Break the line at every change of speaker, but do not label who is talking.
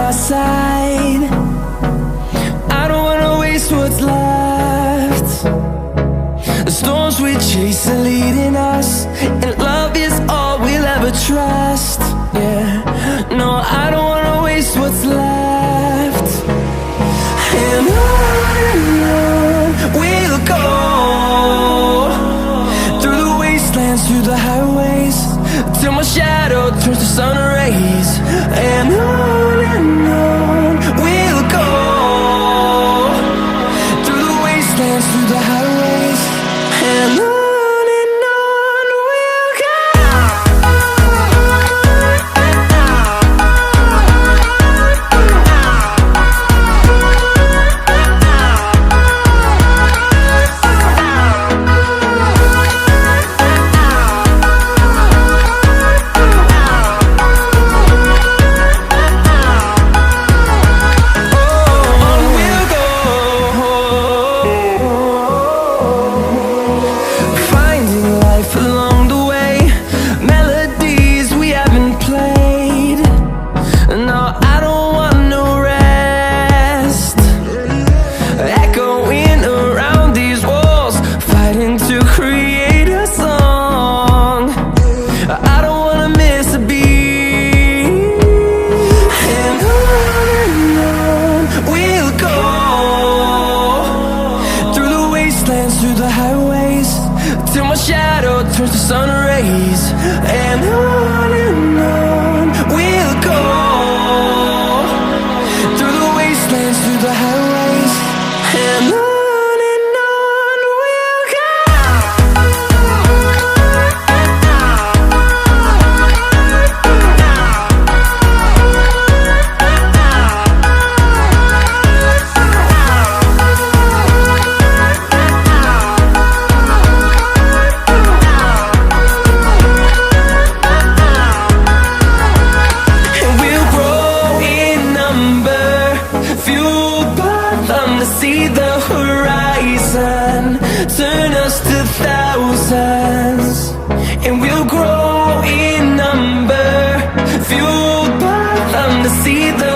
my side. I don't wanna waste what's left. The storms we chase are leading us, and love is all we'll ever trust. Yeah, no, I don't wanna waste what's left. And on we'll go, through the wastelands, through the highways, till my shadow turns to sun rays. And on we'll go, through the wastelands, through the highways, and on we'll go. Through the highways, till my shadow turns to sun rays. And on we'll go, through the wastelands, through the highways, and on we'll go. See the horizon, turn us to thousands, and we'll grow in number, fueled by them to see the